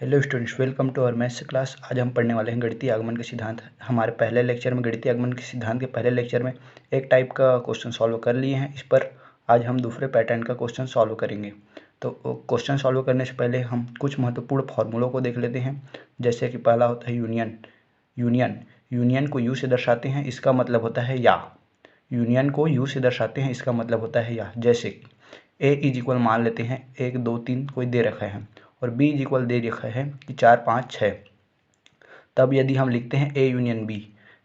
Hello students, welcome to our maths class. आज हम पढ़ने वाले हैं गणितीय आगमन के सिद्धांत। हमारे पहले लेक्चर में गणितीय आगमन के सिद्धांत के पहले लेक्चर में एक टाइप का क्वेश्चन सॉल्व कर लिए हैं। इस पर आज हम दूसरे पैटर्न का क्वेश्चन सॉल्व करेंगे। तो क्वेश्चन सॉल्व करने से पहले हम कुछ महत्वपूर्ण फॉर्मूलों को देख लेते हैं। जैसे कि पहला होता है यूनियन। यूनियन को यू से दर्शाते हैं, इसका मतलब होता है या। यूनियन को यू से दर्शाते हैं, इसका मतलब होता है या। जैसे कि ए इज इक्वल मान लेते हैं 1 2 3 कोई दे रखा है और बी इज इक्वल दे रखा है कि 4 5 6। तब यदि हम लिखते हैं ए यूनियन बी,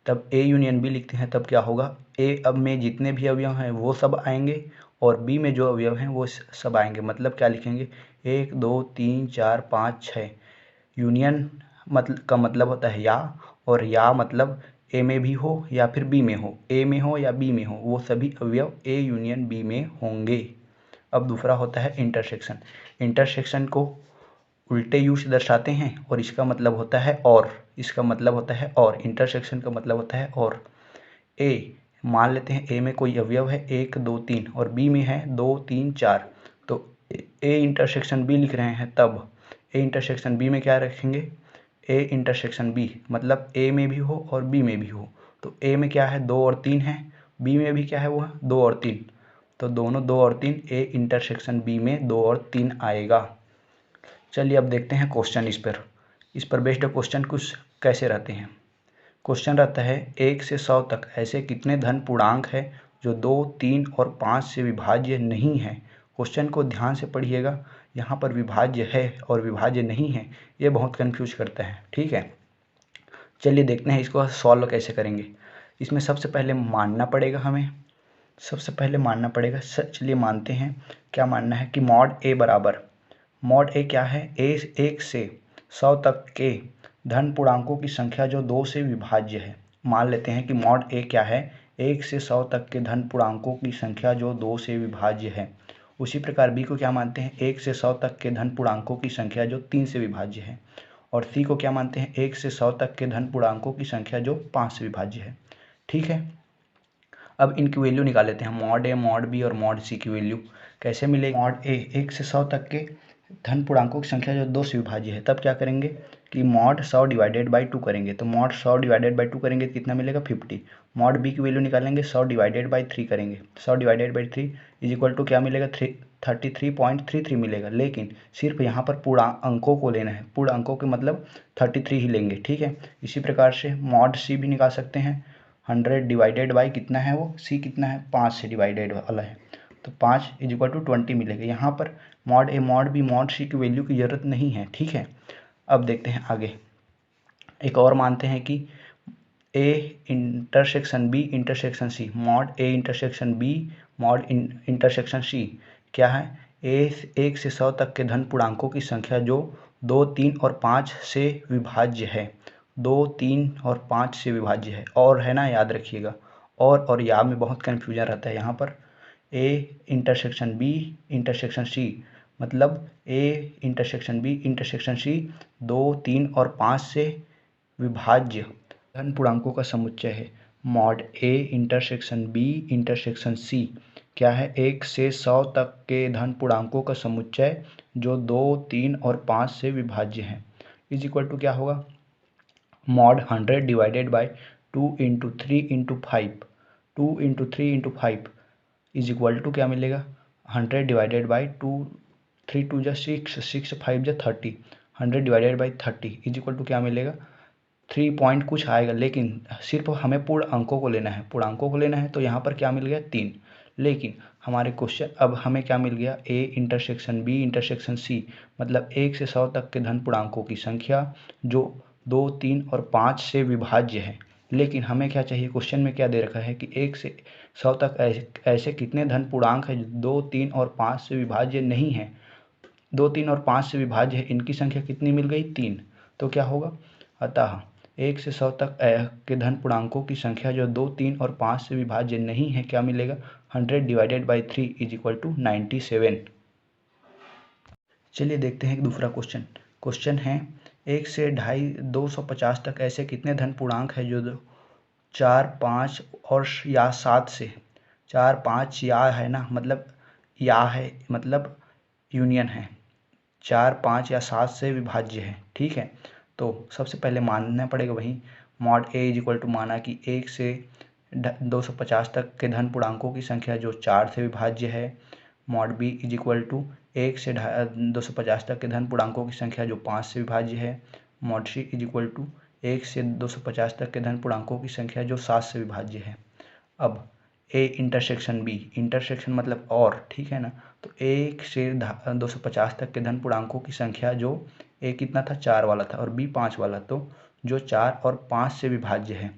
तब ए यूनियन बी लिखते हैं, तब क्या होगा, ए अब में जितने भी अवयव हैं वो सब आएंगे और बी में जो अवयव हैं वो सब आएंगे। मतलब क्या लिखेंगे, 1 2 3 4 5 6। यूनियन का मतलब होता है या, और या मतलब ए में भी हो या फिर बी में हो, ए में हो या बी में हो, वो सभी अवयव ए यूनियन बी में होंगे। अब दूसरा होता है इंटरसेक्शन। इंटरसेक्शन को उल्टे यू से दर्शाते हैं और इसका मतलब होता है और। इसका मतलब होता है और, इंटरसेक्शन का मतलब होता है और। ए मान लेते हैं ए में कोई अवयव है 1 2 3 और बी में है 2 3 4। तो ए इंटरसेक्शन बी लिख रहे हैं, तब ए इंटरसेक्शन बी में क्या रखेंगे, ए इंटरसेक्शन बी मतलब ए में भी हो और बी में भी हो। तो ए में क्या है 2 और 3 है, बी में भी क्या है वो है 2 और 3। तो दोनों 2 और 3, ए इंटरसेक्शन बी में 2 और 3 आएगा। चलिए अब देखते हैं क्वेश्चन। इस पर बेस्ड क्वेश्चन कुछ कैसे रहते हैं। क्वेश्चन रहता है 1 से 100 तक ऐसे कितने धन पूर्णांक है जो 2 3 और 5 से विभाज्य नहीं है। क्वेश्चन को ध्यान से पढ़िएगा, यहाँ पर विभाज्य है और विभाज्य नहीं है, ये बहुत कन्फ्यूज करता है। ठीक है, चलिए देखते हैं इसको सॉल्व कैसे करेंगे। इसमें सबसे पहले मानना पड़ेगा हमें, चलिए मानते हैं। क्या मानना है कि मॉड ए बराबर, मॉड ए क्या है, ए 1 से 100 तक के धन पूर्णांकों की संख्या जो 2 से विभाज्य है। मान लेते हैं कि मॉड ए क्या है, 1 से 100 तक के धन पूर्णांकों की संख्या जो 2 से विभाज्य है। उसी प्रकार बी को क्या मानते हैं, 1 से 100 तक के धन पूर्णांकों की संख्या जो 3 से विभाज्य है। और सी को क्या मानते हैं, 1 से 100 तक के धन पूर्णांकों की संख्या जो 5 से विभाज्य है। ठीक है, अब इनकी वैल्यू निकाल लेते हैं, मॉड ए मॉड बी और मॉड सी की वैल्यू कैसे मिलेगी। मॉड ए 1 से 100 तक के धन पूर्णांकों की संख्या जो 2 से विभाज्य है, तब क्या करेंगे कि मॉड 100 डिवाइडेड बाई 2 करेंगे। तो मॉड 100 डिवाइडेड बाई 2 करेंगे तो कितना मिलेगा 50। मॉड बी की वैल्यू निकालेंगे, 100 डिवाइडेड बाई 3 करेंगे, 100 divided by 3 is equal to क्या मिलेगा 33.33 मिलेगा। लेकिन सिर्फ यहाँ पर पूर्ण अंकों को लेना है, पूर्ण अंकों के मतलब 33 ही लेंगे। ठीक है, इसी प्रकार से मॉड सी भी निकाल सकते हैं, 100 डिवाइडेड बाई कितना है वो, सी कितना है 5 से डिवाइडेड वाला है, तो 5 इज इक्वल टू 20 मिलेगा। यहाँ पर mod A mod B mod सी की वैल्यू की ज़रूरत नहीं है। ठीक है, अब देखते हैं आगे। एक और मानते हैं कि A intersection B intersection C, mod A intersection B mod intersection C क्या है, ए 1 से 100 तक के धन पूर्णांकों की संख्या जो 2 3 और 5 से विभाज्य है। 2 3 और 5 से विभाज्य है, और है ना, याद रखिएगा। और या में बहुत कन्फ्यूजन रहता है। यहाँ पर A intersection B intersection C मतलब A intersection B intersection C 2 3 और 5 से विभाज्य धन पूर्णांकों का समुच्चय है। Mod A intersection B intersection C क्या है, 1 से 100 तक के धन पूर्णांकों का समुच्चय जो 2 3 और 5 से विभाज्य है। इज इक्वल टू क्या होगा, mod 100 divided by 2 into 3 into 5, 2 into 3 into 5 is equal to क्या मिलेगा, 100 डिवाइडेड बाई 2, 3 2 जा 6, 6 5 जा 30, 100 divided by 30 is equal to क्या मिलेगा 3 पॉइंट कुछ आएगा। लेकिन सिर्फ हमें पूर्ण अंकों को लेना है, पूर्ण अंकों को लेना है, तो यहाँ पर क्या मिल गया 3। लेकिन हमारे क्वेश्चन अब हमें क्या मिल गया, A intersection B intersection C मतलब 1 से 100 तक के धन पूर्णांकों की संख्या जो 2 3 और 5 से विभाज्य है। लेकिन हमें क्या चाहिए, क्वेश्चन में क्या दे रखा है कि 1 से 100 तक ऐसे कितने धन पूर्णांक है जो 2 3 और 5 से विभाज्य नहीं है। 2 3 और 5 से विभाज्य है, इनकी संख्या कितनी मिल गई 3। तो क्या होगा, अतः 1 से 100 तक के धन पूर्णांकों की संख्या जो 2 3 और 5 से विभाज्य नहीं है, क्या मिलेगा 100 divided by 3 is equal to 97। चलिए देखते हैं एक दूसरा क्वेश्चन। क्वेश्चन है 1 से 250 तक ऐसे कितने धन पूर्णांक है जो 4 5 और या 7 से 4 5 या है ना, मतलब या है मतलब यूनियन है, 4, 5 या 7 से विभाज्य है। ठीक है, तो सबसे पहले मानना पड़ेगा वही mod A is equal to माना कि 1 से 250 तक के धन पूर्णांकों की संख्या जो 4 से विभाज्य है। Mod B is equal to 1 से 250 तक के धन पूर्णांकों की संख्या जो 5 से विभाज्य है। Mod C is equal to 1 से 250 तक के धन पूर्णांकों की संख्या जो 7 से विभाज्य है। अब ए इंटरसेक्शन बी, इंटरसेक्शन मतलब और, ठीक है ना, तो 1 से 250 तक के धन पूर्णांकों की संख्या जो ए कितना था 4 वाला था और बी 5 वाला, तो जो 4 और 5 से विभाज्य है।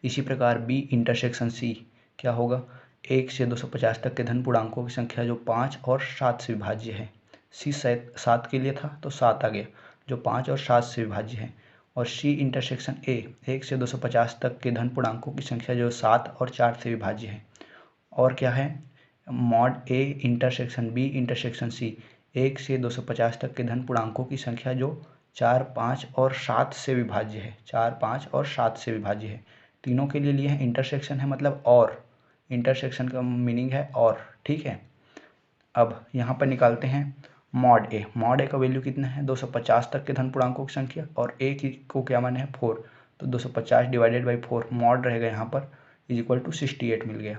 इसी प्रकार बी इंटरसेक्शन सी क्या होगा, 1 से 250 तक के धन पूर्णांकों की संख्या जो 5 और 7 से विभाज्य है। सी 7 के लिए था तो 7 आ गया, जो 5 और 7 से विभाज्य है। और सी इंटरसेक्शन ए, 1 से 250 तक के धन पूर्णांकों की संख्या जो 7 और 4 से विभाज्य है। और क्या है, mod A intersection B intersection C, 1 से 250 तक के धन पूर्णांकों की संख्या जो 4, 5 और 7 से विभाज्य है। 4, 5 और 7 से विभाज्य है। तीनों के लिए लिए हैं, इंटरसेक्शन है मतलब और, इंटरसेक्शन का मीनिंग है और। ठीक है, अब यहाँ पर निकालते हैं मॉड ए। मॉड ए का वैल्यू कितना है, 250 तक के धन पूर्णांकों की संख्या, और ए को क्या माना है 4, तो 250 डिवाइडेड बाई 4 मॉड रहेगा यहाँ पर इज इक्वल टू 68 मिल गया।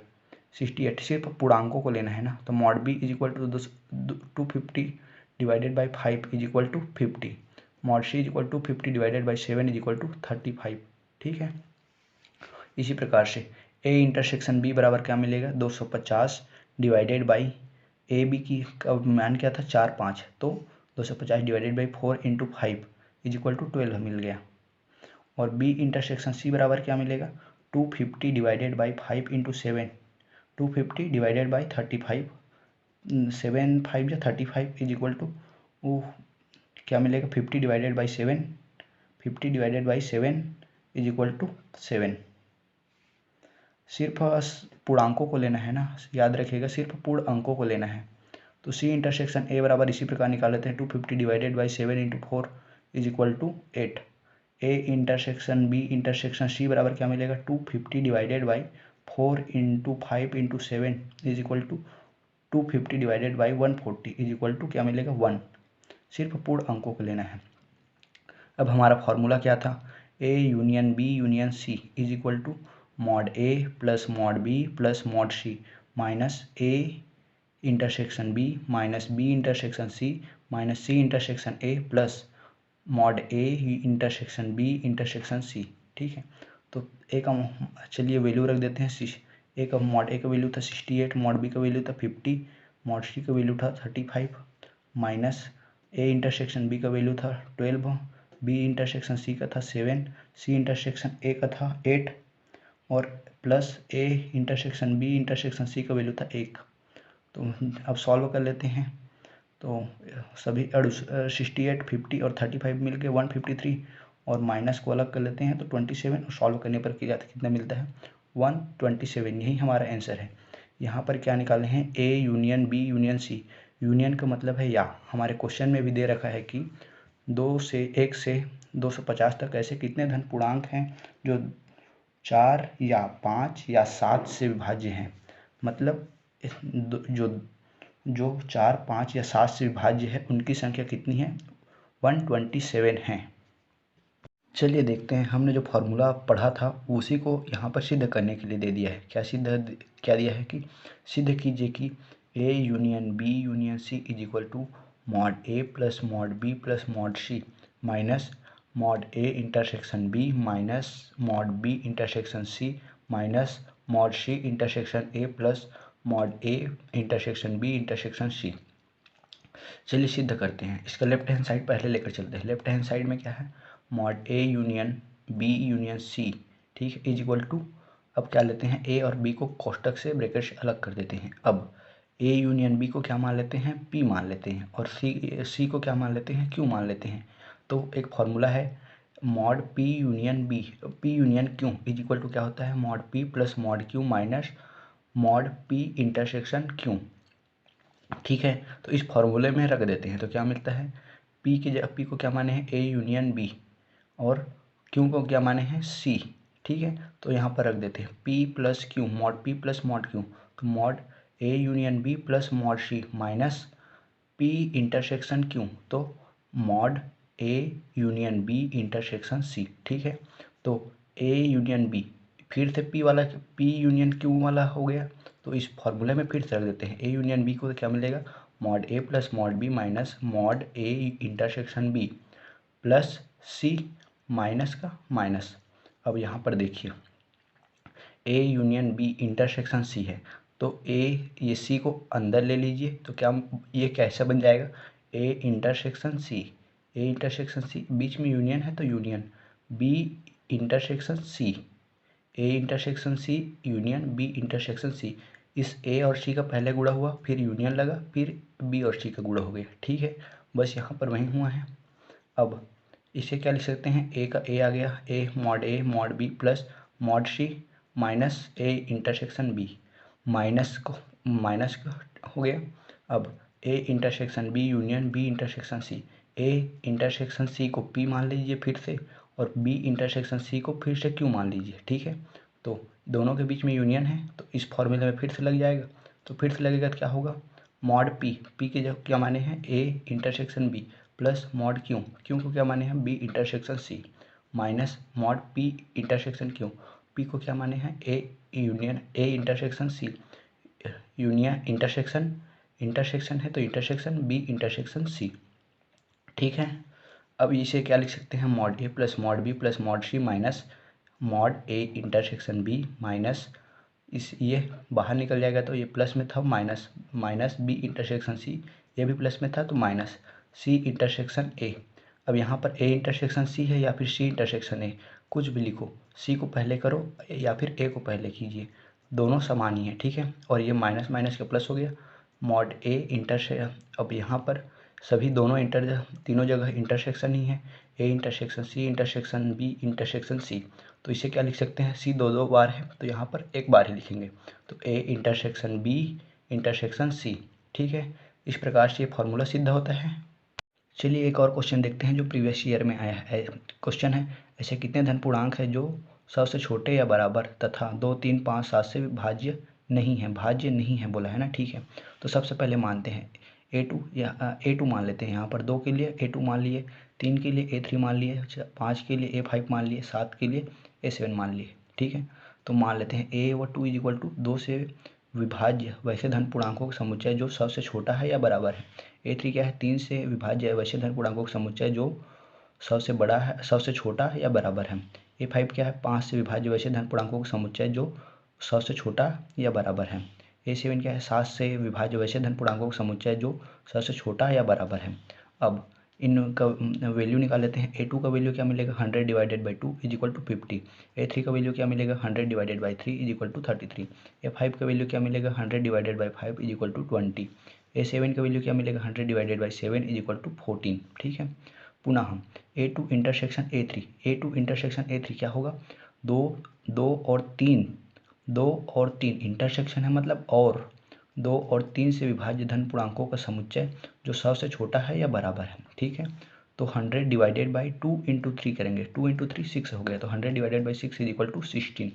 68 सिर्फ पूर्णांकों को लेना है ना, तो mod B is equal to 250 divided by 5 is equal to 50। Mod C is equal to 50 divided by 7 is equal to 35। ठीक है, इसी प्रकार से ए इंटरसेक्शन बी बराबर क्या मिलेगा, 250 डिवाइडेड बाई ए बी की मान क्या था 4, 5, तो 250 divided by 4 into 5 is equal to 12 मिल गया। और बी इंटरसेक्शन सी बराबर क्या मिलेगा, 250 divided by 5 into 7, 250 divided by 35, 7 5 या 35 इज इक्वल टू क्या मिलेगा, 50 divided by 7, 50 divided by 7 is equal to 7। सिर्फ पूर्णांकों को लेना है ना, याद रखिएगा, सिर्फ पूर्ण अंकों को लेना है। तो सी इंटरसेक्शन ए बराबर इसी प्रकार निकाल लेते हैं, 250 divided by 7 into 4 is equal to 8। A intersection B intersection C बराबर क्या मिलेगा, 250 divided by 4 into 5 into 7 is equal to 250 divided by 140 is equal to क्या मिलेगा 1। सिर्फ पूर्ण अंकों को लेना है। अब हमारा फॉर्मूला क्या था, A union B union C is equal to mod A plus mod B plus mod C minus A intersection B minus B intersection C minus C intersection A plus mod A intersection B intersection C. ठीक है, तो ए का चलिए value रख देते हैं। ए का mod ए का वैल्यू था 68, मॉड बी का वैल्यू था 50, मॉड सी का वैल्यू था 35, माइनस ए इंटरसेक्शन बी का वैल्यू था 12, बी इंटरसेक्शन सी का था 7, सी इंटरसेक्शन ए का था 8, और plus A intersection B intersection C का वैल्यू था 1। तो अब सॉल्व कर लेते हैं, तो सभी 68, 50 और 35 मिल के 153, और माइनस को अलग कर लेते हैं तो 27, और सॉल्व करने पर कितना मिलता है 127। यही हमारा आंसर है। यहाँ पर क्या निकाले हैं, A union B union C. Union का मतलब है या, हमारे क्वेश्चन में भी दे रखा है कि 1 से 250 तक ऐसे कितने धन पूर्णांक हैं जो 4 या 5 या 7 से विभाज्य हैं। मतलब जो 4, 5 या 7 से विभाज्य है उनकी संख्या कितनी है, 127 है। चलिए देखते हैं, हमने जो फॉर्मूला पढ़ा था उसी को यहाँ पर सिद्ध करने के लिए दे दिया है। क्या दिया है कि सिद्ध कीजिए कि A union B union C is equal to mod A plus mod B plus mod C minus mod A intersection B minus mod B intersection C minus mod C intersection A plus mod A intersection B intersection C. चलिए सिद्ध करते हैं। इसका left hand side पहले लेकर चलते हैं। Left hand side में क्या है, mod A union B union C, ठीक है, इज इक्वल टू, अब क्या लेते हैं, ए और बी को कोष्टक से ब्रैकेट से अलग कर देते हैं। अब ए यूनियन बी को क्या मान लेते हैं, पी मान लेते हैं, और सी को क्या मान लेते हैं, क्यू मान लेते हैं। तो एक फॉर्मूला है mod P union B, P union Q is equal to क्या होता है, mod P plus mod Q minus mod P intersection Q. ठीक है, तो इस फॉर्मूले में रख देते हैं तो क्या मिलता है, पी की जगह, पी को क्या माने हैं ए यूनियन बी, और क्यू को क्या माने हैं सी। ठीक है, तो यहाँ पर रख देते हैं P plus Q, mod P plus mod Q, तो mod A union B plus mod C minus P intersection Q, तो mod A union B intersection C, ठीक है। तो A यूनियन B फिर से P यूनियन Q वाला हो गया, तो इस फॉर्मूले में फिर से रख देते हैं। A यूनियन B को क्या मिलेगा, mod A plus mod B minus mod A intersection B plus C minus का माइनस। अब यहाँ पर देखिए A union B intersection C है, तो A ये C को अंदर ले लीजिए, तो क्या ये कैसे बन जाएगा, A intersection C, A intersection C बीच में यूनियन है तो union B intersection C, A intersection C union B intersection C। इस A और C का पहले गुणा हुआ, फिर यूनियन लगा, फिर B और C का गुणा हो गया, ठीक है। बस यहाँ पर वही हुआ है। अब इसे क्या लिख सकते हैं, A का A आ गया, A mod B plus mod C minus A intersection B, minus का हो गया। अब A intersection B union B intersection C, A intersection C को P मान लीजिए फिर से, और B इंटरसेक्शन C को फिर से Q मान लीजिए, ठीक है। तो दोनों के बीच में यूनियन है, तो इस फॉर्मूले में फिर से लग जाएगा। तो फिर से लगेगा तो क्या होगा, मॉड P के जब क्या माने हैं A intersection B plus mod Q को क्या माने हैं B intersection C minus mod P intersection P को क्या माने हैं A union A intersection C union intersection है तो इंटरसेक्शन B इंटरसेक्शन C, ठीक है। अब इसे क्या लिख सकते हैं, mod A plus mod B plus mod C minus mod A intersection B minus इस ये बाहर निकल जाएगा, तो ये प्लस में था माइनस B इंटरसेक्शन C, ये भी प्लस में था तो माइनस C इंटरसेक्शन A। अब यहाँ पर A इंटरसेक्शन C है या फिर C इंटरसेक्शन A, कुछ भी लिखो, C को पहले करो या फिर A को पहले कीजिए, दोनों समान ही है, ठीक है। और ये माइनस माइनस का प्लस हो गया, मॉड A अब यहाँ पर सभी तीनों जगह इंटरसेक्शन ही है, A intersection C intersection B intersection C, तो इसे क्या लिख सकते हैं, C दो बार है तो यहाँ पर एक बार ही लिखेंगे, तो A intersection B intersection C, ठीक है। इस प्रकार से ये फार्मूला सिद्ध होता है। चलिए एक और क्वेश्चन देखते हैं जो प्रीवियस ईयर में आया है। क्वेश्चन है, ऐसे कितने धन पूर्णांक है जो 100 से छोटे या बराबर तथा 2, 3, 5, 7 से भाज्य नहीं है बोला है ना, ठीक है। तो सबसे पहले मानते हैं A2 या A2 मान लेते हैं, यहाँ पर 2 के लिए A2 मान लिए, 3 के लिए A3 मान लिए, 5 के लिए A5 मान लिए, 7 के लिए A7 मान लिए, ठीक है। तो मान लेते हैं A/2 इक्वल टू 2 से विभाज्य वैसे धन पूर्णांकों का समुच्चय जो 100 से छोटा है या बराबर है। A3 क्या है, 3 से विभाज्य वैसे धन पूर्णांकों का समुच्चय जो 100 से बड़ा है, 100 से छोटा है या बराबर है। A5 क्या है, 5 से विभाज्य वैसे धन पूर्णांकों का समुच्चय जो 100 से छोटा या बराबर है। A7 क्या है, 7 से विभाज्य वैसे धन पूर्णांकों का समुच्चय जो 100 से छोटा या बराबर है। अब इनका वैल्यू निकाल लेते हैं। A2 का वैल्यू क्या मिलेगा, 100 divided by 2 is equal to 50। A3 का वैल्यू क्या मिलेगा, 100 divided by 3 is equal to 33। A5 का वैल्यू क्या मिलेगा, 100 divided by 5 is equal to 20। A7 का वैल्यू क्या मिलेगा, 100 divided by 7 is equal to 14, ठीक है। पुनः हम A2 इंटरसेक्शन A3 क्या होगा, 2 और 3 इंटरसेक्शन है मतलब और 2 और 3 से विभाज्य धन पूर्णांकों का समुच्चय जो 100 से छोटा है या बराबर है, ठीक है। तो 100 डिवाइडेड बाई 2 इंटू 3 करेंगे, 2 इंटू 3 6 हो गया, तो 100 divided by 6 is equal to 16।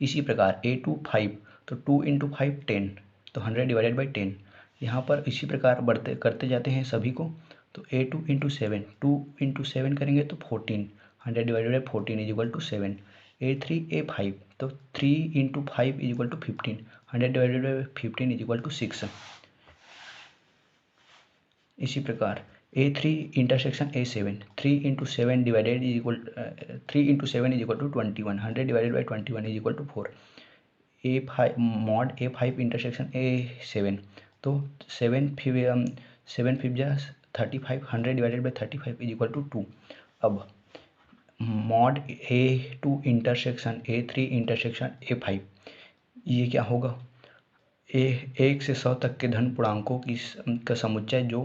इसी प्रकार A2 5, तो 2 इंटू 5 10, तो 100 डिवाइडेड बाई 10। यहाँ पर इसी प्रकार बढ़ते करते जाते हैं सभी को। तो A2 इंटू 7, 2 इंटू 7 करेंगे तो 14, 100 divided by 14 is equal to 7। A3 A5, तो 3 into 5 is equal to 15, 100 divided by 15 is equal to 6। इसी प्रकार A3 intersection A7, 3 into 7 divided is equal 3 into 7 is equal to 21, 100 divided by 21 is equal to 4। A5 mod A5 intersection A7, तो 7 fifth जा 35, 100 divided by 35 is equal to 2। अब mod A2 intersection A3 intersection A5, ये क्या होगा, 1 से 100 तक के धन पूर्णांकों का समुच्चय जो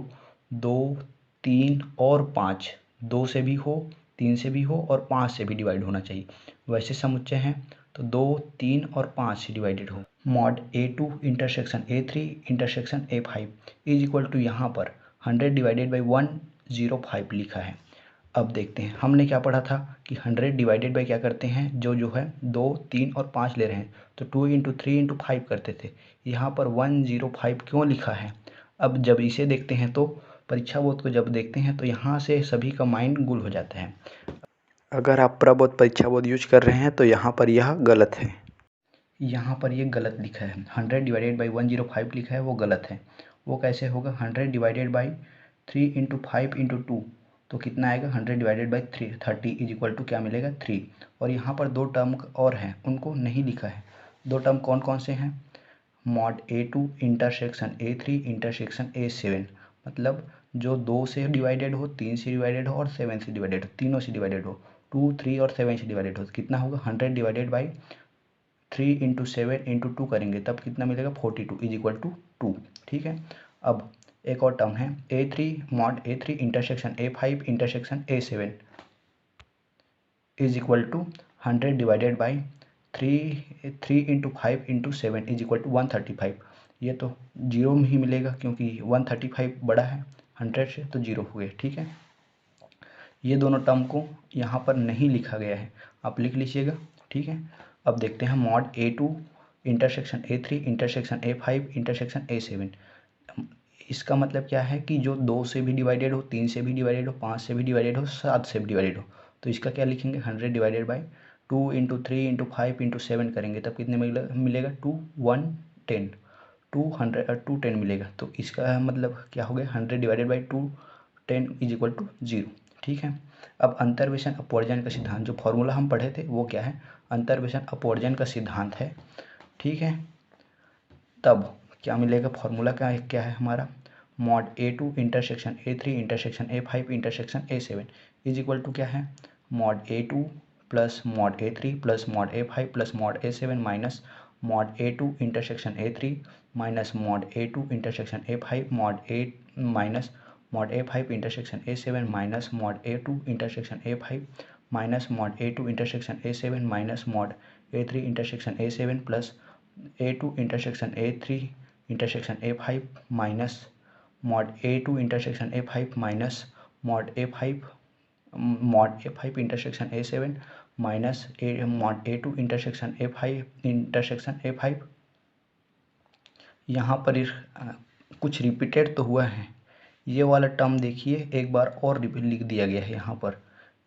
2, 3 और 5, 2 से भी हो, 3 से भी हो और 5 से भी डिवाइड होना चाहिए, वैसे समुच्चय हैं तो 2, 3 और 5 से डिवाइडेड हो। Mod A2 intersection A3 intersection A5 is equal to यहाँ पर 100 डिवाइडेड बाई 105 लिखा है। अब देखते हैं, हमने क्या पढ़ा था कि 100 डिवाइडेड बाई क्या करते हैं, जो है 2, 3 और 5 ले रहे हैं तो 2 इंटू 3 इंटू 5 करते थे। यहाँ पर 105 क्यों लिखा है, अब जब इसे देखते हैं तो परीक्षा बोध को जब देखते हैं तो यहाँ से सभी का माइंड गुल हो जाता है। अगर आप प्रबोध परीक्षा बोध यूज कर रहे हैं तो यहाँ पर यह गलत है, यहाँ पर ये गलत लिखा है। 100 डिवाइडेड बाई 105 लिखा है, वो गलत है। वो कैसे होगा? 100 डिवाइडेड बाई 3 इंटू 5 इंटू 2, तो कितना आएगा? 100 divided by 30 is equal to क्या मिलेगा? 3। और यहाँ पर दो टर्म और हैं, उनको नहीं लिखा है। दो टर्म कौन कौन से हैं? Mod A2 intersection A3 intersection A7, मतलब जो 2 से डिवाइडेड हो, 3 से डिवाइडेड हो और 7 से डिवाइडेड हो, तीनों से डिवाइडेड हो, 2, 3 और 7 से डिवाइडेड हो, कितना होगा? 100 डिवाइडेड बाई 3 इंटू 7 इंटू 2 करेंगे तब कितना मिलेगा? 42 इज इक्वल टू 2। ठीक है। अब एक और टर्म है A3 mod A3 intersection A5 intersection A7 is equal to 100 divided by 3 into 5 into 7 is equal to 135। ये तो जीरो में ही मिलेगा क्योंकि 135 बड़ा है 100 से, तो जीरो हो गया। ठीक है। ये दोनों टर्म को यहाँ पर नहीं लिखा गया है, आप लिख लीजिएगा। ठीक है। अब देखते हैं mod A2 intersection A3 intersection A5 intersection A7। इसका मतलब क्या है कि जो 2 से भी डिवाइडेड हो, 3 से भी डिवाइडेड हो, 5 से भी डिवाइडेड हो, 7 से भी डिवाइडेड हो, तो इसका क्या लिखेंगे? 100 divided by 2 into 3 into 5 into 7 करेंगे तब कितने मिलेगा? 210 210 मिलेगा। तो इसका मतलब क्या हो गया? 100 divided by 210 is equal to 0। ठीक है। अब अंतर्वेशन अपवर्जन का सिद्धांत, जो फॉर्मूला हम पढ़े थे वो क्या है? अंतर्वेशन अपवर्जन का सिद्धांत है। ठीक है। तब क्या मिलेगा? फॉर्मूला क्या है हमारा? Mod A2 intersection A3 intersection A5 intersection A7 is equal to क्या है? Mod A2 plus mod A3 plus mod A5 plus mod A7 minus mod A2 intersection A3 minus mod A2 intersection A5 minus mod A5 intersection A7 minus mod A2 intersection A5 minus mod A2 intersection A7 minus mod A3 intersection A7 plus A2 intersection A3 intersection A5 minus mod A2 intersection A5 minus mod A5 intersection A7 minus mod A2 intersection A5 intersection A5। यहाँ पर कुछ repeated तो हुआ है। ये वाला term देखिए एक बार और लिख दिया गया है,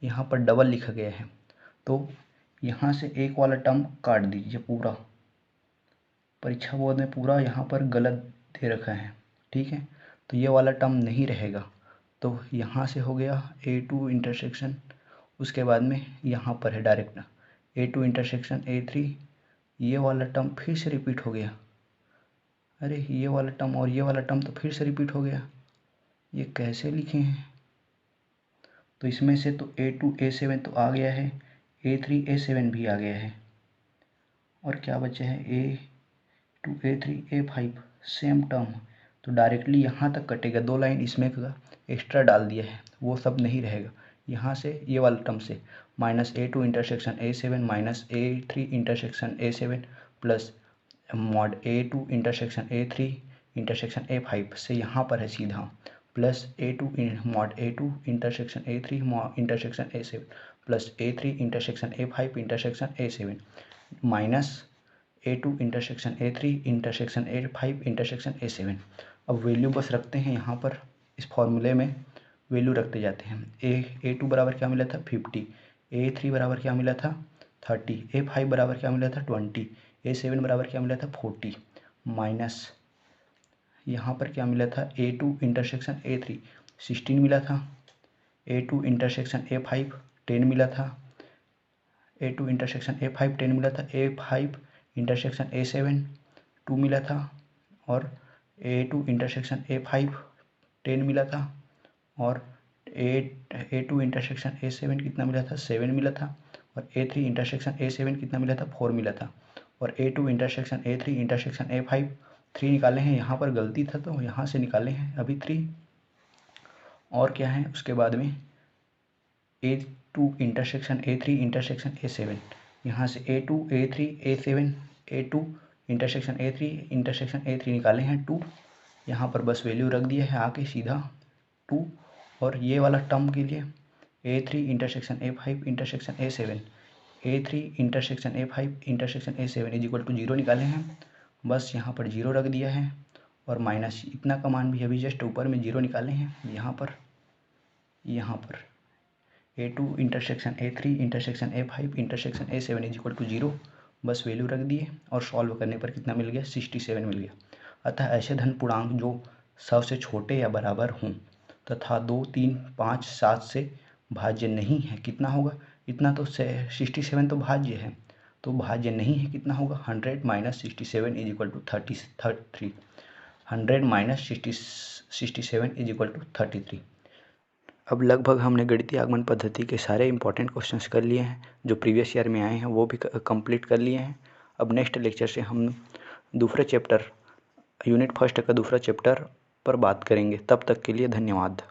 यहाँ पर डबल लिखा गया है, तो यहाँ से एक वाला टर्म काट दीजिए पूरा। परीक्षा बोर्ड में पूरा यहाँ पर गलत दे रखा है। ठीक है। तो ये वाला टर्म नहीं रहेगा, तो यहाँ से हो गया A2 इंटरसेक्शन, उसके बाद में यहाँ पर है डायरेक्ट A2 इंटरसेक्शन A3, ये वाला टर्म फिर से रिपीट हो गया। अरे ये वाला टर्म और ये वाला टर्म तो फिर से रिपीट हो गया, ये कैसे लिखे हैं? तो इसमें से तो A2 A7 तो आ गया है, A3 A7 भी आ गया है, और क्या बचा है? A2 A3 A5 same term, तो डायरेक्टली यहाँ तक कटेगा। 2 लाइन इसमें का एक्स्ट्रा डाल दिया है, वो सब नहीं रहेगा। यहाँ से ये वाला टर्म से minus A2 intersection A7 minus A3 intersection A7 plus mod A2 intersection A3 intersection A5 से यहाँ पर है सीधा plus A2 mod A2 intersection A3 intersection A7 plus A3 intersection A5 intersection A7 minus A2 intersection A3 intersection A5 intersection A7। अब value बस रखते हैं यहाँ पर, इस फॉर्मूले में वैल्यू रखते जाते हैं। A2 बराबर क्या मिला था? 50। A3 बराबर क्या मिला था? 30। A5 बराबर क्या मिला था? 20। A7 बराबर क्या मिला था? 40 माइनस यहाँ पर क्या मिला था? A2 इंटरसेक्शन A3 16 मिला था। A2 इंटरसेक्शन A5 10 मिला था। A2 इंटरसेक्शन A5 10 मिला था। A5 इंटरसेक्शन A7 2 मिला था, और A2 इंटरसेक्शन A5 10 मिला था, और A2 इंटरसेक्शन A7 कितना मिला था? 7 मिला था, और A3 इंटरसेक्शन A7 कितना मिला था? 4 मिला था, और A2 intersection A3 intersection A5 3 निकाले हैं। यहाँ पर गलती था तो यहाँ से निकाले हैं अभी 3, और क्या है उसके बाद में A2 intersection A3 intersection A7, यहाँ से A2 A3 A7 A2 intersection A3 intersection A3 निकाले हैं 2, यहाँ पर बस वैल्यू रख दिया है आके सीधा 2, और ये वाला टर्म के लिए A3 intersection A5 intersection A7 A3 intersection A5 intersection A7 is equal to 0 निकाले हैं, बस यहाँ पर 0 रख दिया है, और माइनस इतना का मान भी अभी जस्ट ऊपर में 0 निकाले हैं। यहाँ पर A2 intersection A3 intersection A5 intersection A7 is equal to 0, बस वैल्यू रख दिए और सॉल्व करने पर कितना मिल गया, 67 मिल गया। अतः ऐसे धन पूर्णांक जो 100 से छोटे या बराबर हों तथा 2, 3, 5, 7 से भाज्य नहीं है, कितना होगा, इतना तो 67 तो भाज्य है, तो भाज्य नहीं है कितना होगा, 100 minus 67 is equal to 33। 100 minus 67 is equal to 33। अब लगभग हमने गणितीय आगमन पद्धति के सारे इंपॉर्टेंट क्वेश्चंस कर लिए हैं, जो प्रीवियस ईयर में आए हैं वो भी कंप्लीट कर लिए हैं। अब नेक्स्ट लेक्चर से हम दूसरे चैप्टर यूनिट फर्स्ट का दूसरा चैप्टर पर बात करेंगे। तब तक के लिए धन्यवाद।